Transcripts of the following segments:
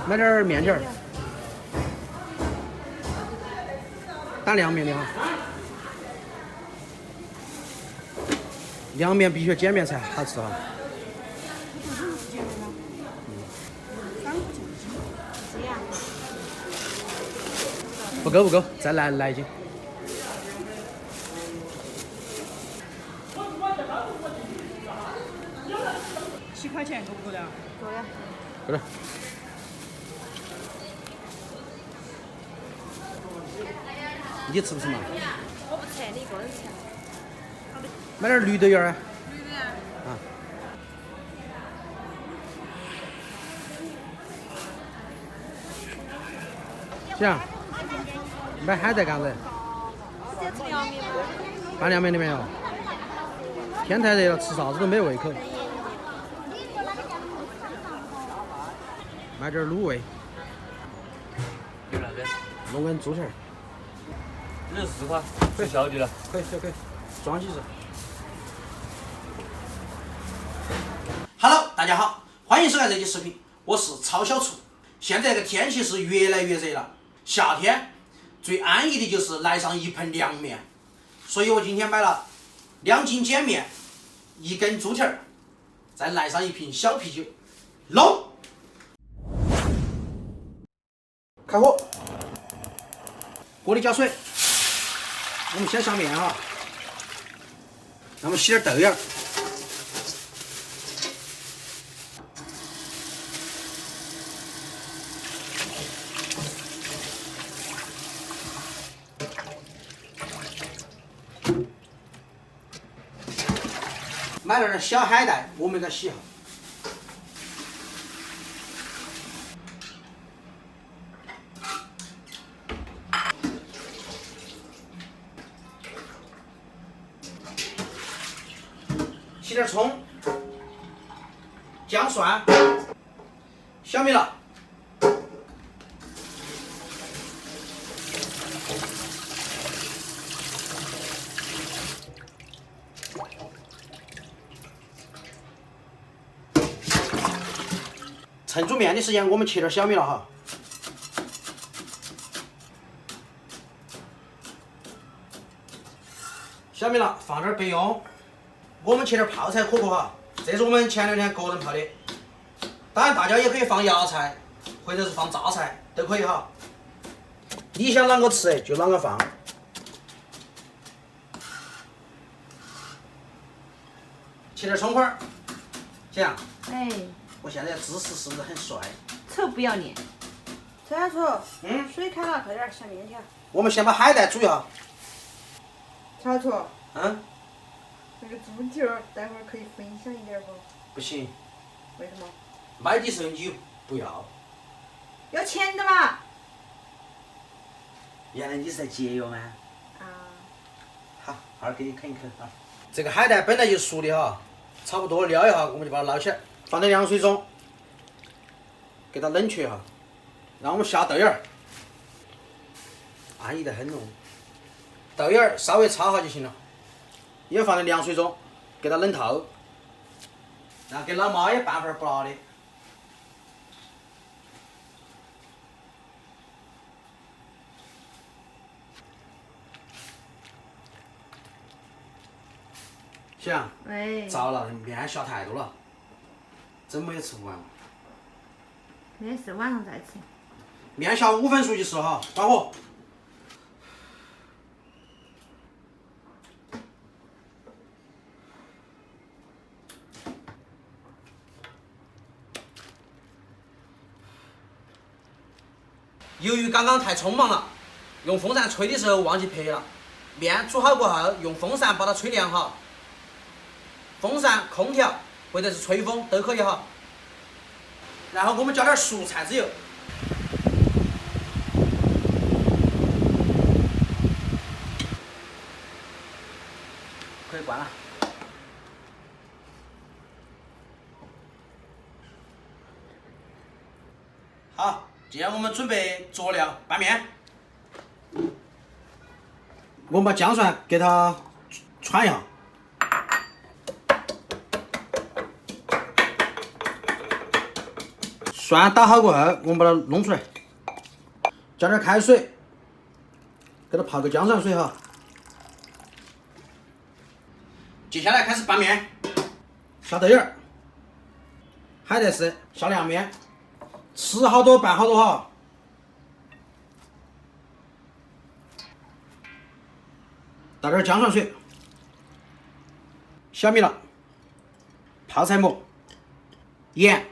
买点面条，打凉面的哈。凉面必须碱面才好吃哈。不够不够，再来一斤。7块钱够不够的？够了。够了。你吃不吃嘛？我不吃，你一个人吃。买点绿豆芽啊。绿豆芽。啊。行。买海带干子。直接吃凉面吗？拌凉面里面哟。天太热了，吃啥子都没胃口。买点卤味。有啥子？弄根猪蹄儿。 64块，最小的了。可以，装几只。Hello， 大家好，欢迎收看这期视频，我是超小厨。现在这个天气是越来越热了，夏天最安逸的就是来上一盆凉面，所以我今天买了2斤碱面，1根猪蹄儿，再来上一瓶小啤酒，弄！开火，锅里加水。 我们先下面哈，那么洗点豆芽，买了点小海带，我们给它洗哈。 洗点葱、姜蒜、小米辣，趁煮面的时间，我们切点小米辣哈。小米辣放点白芎。 我们切点泡菜可可哈，这是我们前2天个人泡的。当然，大家也可以放芽菜，或者是放榨菜，都可以哈。你想啷个吃就啷个放。切点葱花儿，行。哎，我现在姿势是不是很帅？臭不要脸！小小厨，水开了，快点下面条。我们先把海带煮一下。小小厨，那个猪蹄儿，待会儿可以分享一点不？不行，为什么？买的时候你不要。要钱的嘛？原来你是在节约吗？啊。好，哈儿给你啃一啃啊。这个海带本来就熟的哈，差不多撩一下，我们就把它捞起来，放在凉水中，给它冷却哈。然后我们下豆芽儿，安逸得很哦。豆芽儿稍微焯下就行了，也放在凉水中，给它冷透。然后给老妈也拌份不辣的。行。喂。糟了，面下太多了，怎么也吃不完。没事，晚上再吃。面下5分熟就是哈，关火。由于刚刚太匆忙了，用风扇吹的时候忘记拍了。面煮好过后，用风扇把它吹凉哈。风扇、空调或者是吹风都可以哈。然后我们加点熟菜籽油。可以关了。好，接下来我们准备佐料拌面。我们把姜蒜给它汆一下。蒜打好过后，我们把它弄出来，加点开水，给它泡个姜蒜水哈。接下来开始拌面，下豆芽儿，海带丝，下凉面，吃好多拌好多哈。倒点姜蒜水，小米辣，泡菜末，盐，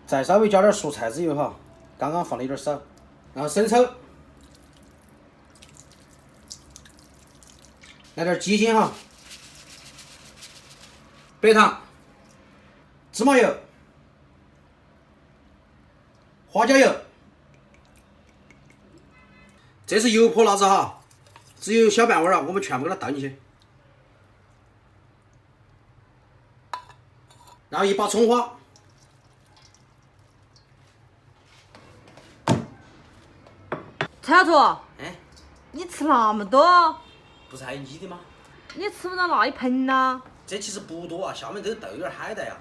再稍微加点蔬菜籽油哈，刚刚放的有点少，然后生抽，来点鸡精哈，白糖，芝麻油，花椒油。这是油泼辣子哈，只有小半碗了，我们全部给它倒进去，然后一把葱花，蔡小图，哎，你吃那么多，不是还有你的吗？你吃不到那一盆呐？这其实不多啊，下面都豆芽海带呀。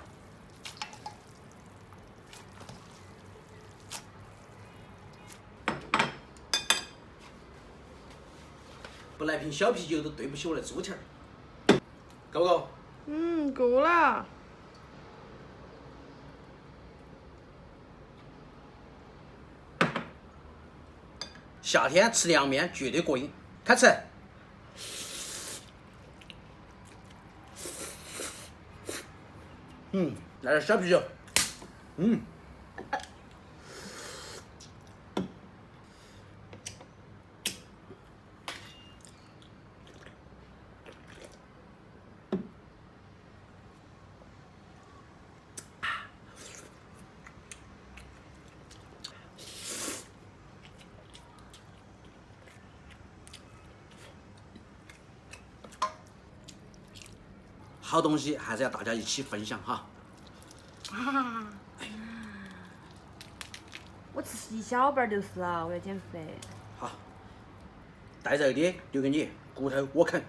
不来瓶小啤酒都对不起我的猪蹄儿，够不够？够了。夏天吃凉面绝对过瘾，开吃。来点小啤酒。好东西还是要大家一起分享哈。我吃一小半就是了，我要减肥。好，带肉的留给你，骨头我啃。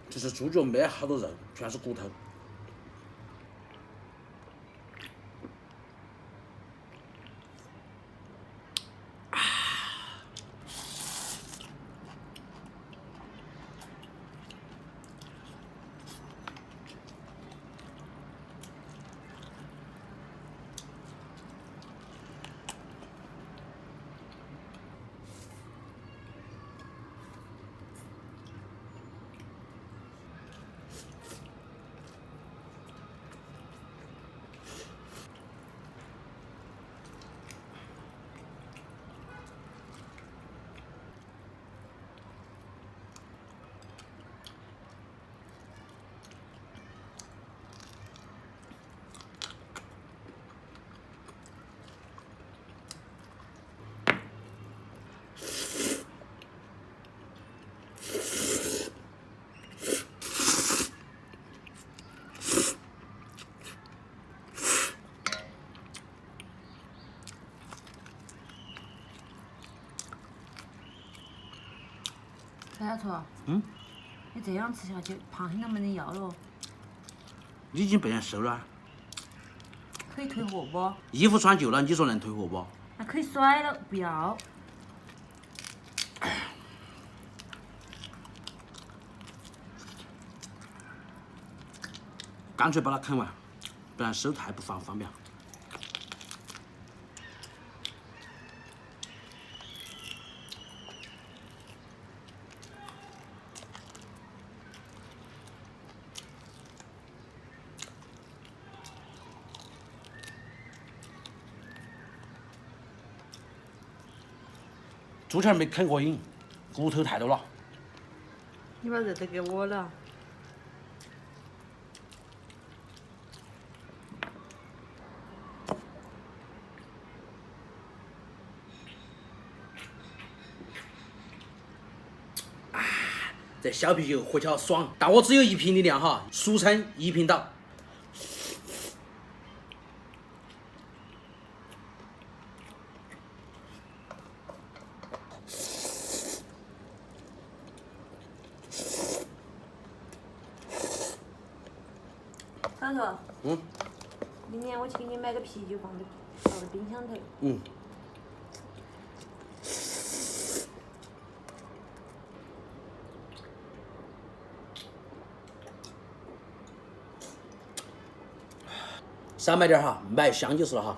这是猪脚，没好多肉，全是骨头。蔡小图，你这样吃下去，胖些都没得要了。你已经被人收了，可以退货不？衣服穿旧了，你说能退货不？那可以甩了，不要。干脆把它啃完，不然收太不方便。猪蹄儿没啃过瘾，骨头太多了。你把热的给我了。这小啤酒喝起来爽，但我只有1瓶的量哈，俗称1瓶倒。张叔，明年我去给你买个啤酒放到冰箱头。少买点哈，买香就是了哈。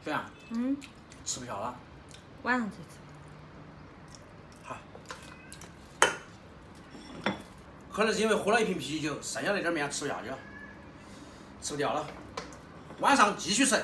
这样，吃不下了。晚上再吃。好。可能是因为喝了1瓶啤酒，剩下那点面吃不下去了，吃不掉了。晚上继续吃。